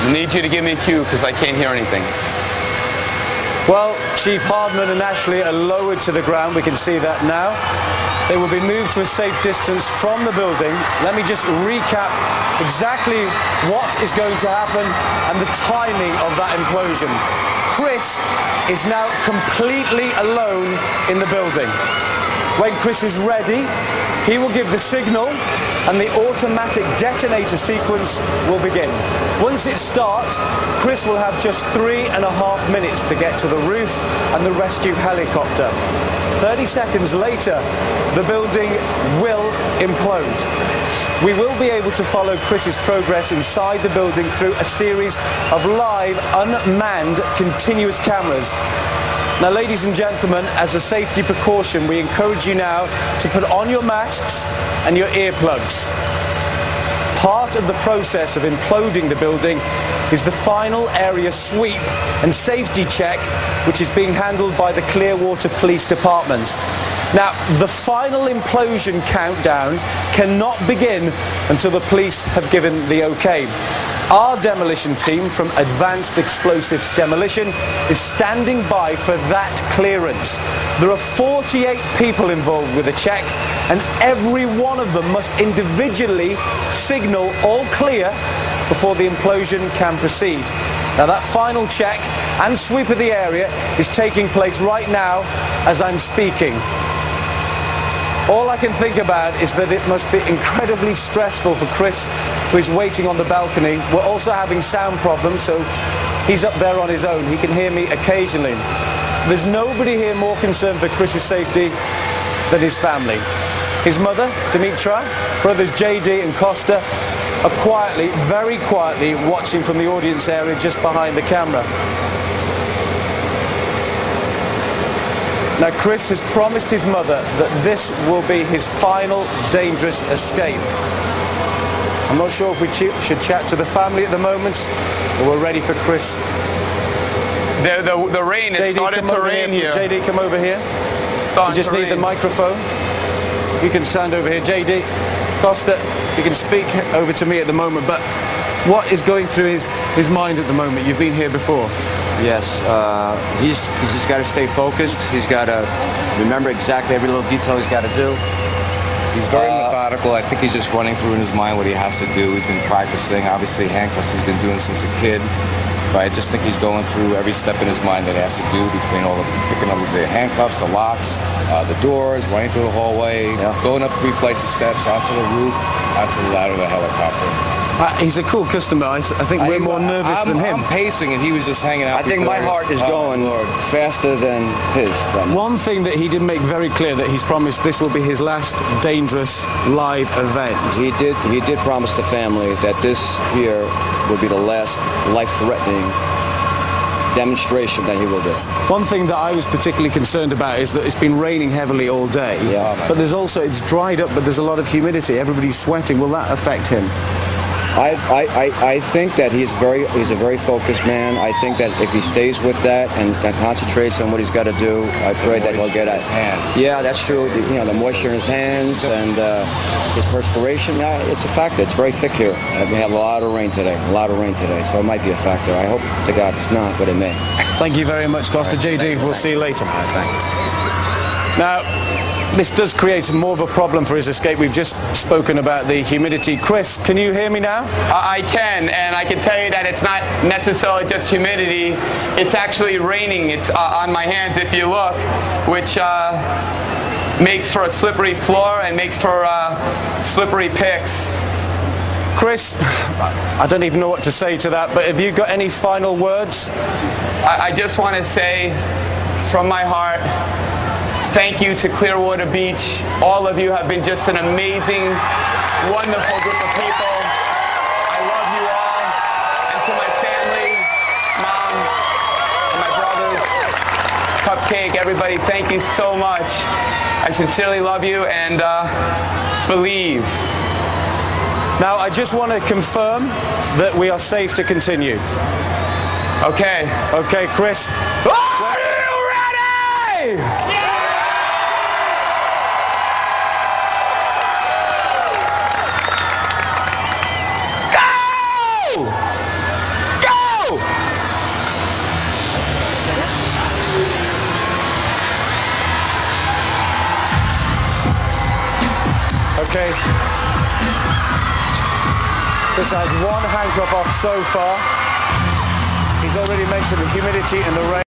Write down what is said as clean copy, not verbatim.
I need you to give me a cue because I can't hear anything. Well, Chief Hardman and Ashley are lowered to the ground. We can see that now. They will be moved to a safe distance from the building. Let me just recap exactly what is going to happen and the timing of that implosion. Chris is now completely alone in the building. When Chris is ready, he will give the signal and the automatic detonator sequence will begin. Once it starts, Chris will have just 3.5 minutes to get to the roof and the rescue helicopter. 30 seconds later, the building will implode. We will be able to follow Chris's progress inside the building through a series of live, unmanned, continuous cameras. Now, ladies and gentlemen, as a safety precaution, we encourage you now to put on your masks and your earplugs. Part of the process of imploding the building is the final area sweep and safety check, which is being handled by the Clearwater Police Department. Now, the final implosion countdown cannot begin until the police have given the okay. Our demolition team from Advanced Explosives Demolition is standing by for that clearance. There are 48 people involved with the check, and every one of them must individually signal all clear before the implosion can proceed. Now, that final check and sweep of the area is taking place right now as I'm speaking. All I can think about is that it must be incredibly stressful for Chris, who is waiting on the balcony. We're also having sound problems, so he's up there on his own. He can hear me occasionally. There's nobody here more concerned for Chris's safety than his family. His mother, Dimitra, brothers JD and Costa are quietly, very quietly watching from the audience area just behind the camera. Now, Chris has promised his mother that this will be his final dangerous escape. I'm not sure if we should chat to the family at the moment, or we're ready for Chris. The rain, it started to rain here. JD, come over here. You just need the microphone. If you can stand over here. JD, Costa, you can speak over to me at the moment, but what is going through his mind at the moment? You've been here before. Yes, he's just got to stay focused. He's got to remember exactly every little detail he's got to do. He's very methodical. I think he's just running through in his mind what he has to do. He's been practicing. Obviously, handcuffs he's been doing since a kid. But I just think he's going through every step in his mind that he has to do between all the picking up the handcuffs, the locks, the doors, running through the hallway, going up 3 flights of steps, onto the roof, onto the ladder of the helicopter. He's a cool customer. I think we're more nervous than him. I'm pacing, and he was just hanging out. I think my heart is going faster than his. One thing that he did make very clear, that he's promised this will be his last dangerous live event. He did promise the family that this here would be the last life-threatening demonstration that he will do. One thing that I was particularly concerned about is that it's been raining heavily all day. Yeah. But there's also, it's dried up, but there's a lot of humidity. Everybody's sweating. Will that affect him? I think that he's a very focused man. I think that if he stays with that and concentrates on what he's got to do, I pray that he'll get at his hands. Yeah, that's true. The moisture in his hands and his perspiration. Yeah, it's a factor. It's very thick here. We had a lot of rain today. So it might be a factor. I hope to God it's not, but it may. Thank you very much, Costa. JD, we'll see you later. Thanks. Now, this does create more of a problem for his escape. We've just spoken about the humidity. Chris, can you hear me now? I can, and I can tell you that it's not necessarily just humidity. It's actually raining. It's on my hands, if you look, which makes for a slippery floor and makes for slippery picks. Chris, I don't even know what to say to that, but have you got any final words? I just want to say, from my heart, thank you to Clearwater Beach. All of you have been just an amazing, wonderful group of people. I love you all. And to my family, Mom, and my brothers, Cupcake, everybody, thank you so much. I sincerely love you and believe. Now, I just want to confirm that we are safe to continue. Okay. Okay, Chris. Are you ready? Yeah! Okay. This has one handcuff off so far. He's already mentioned the humidity and the rain.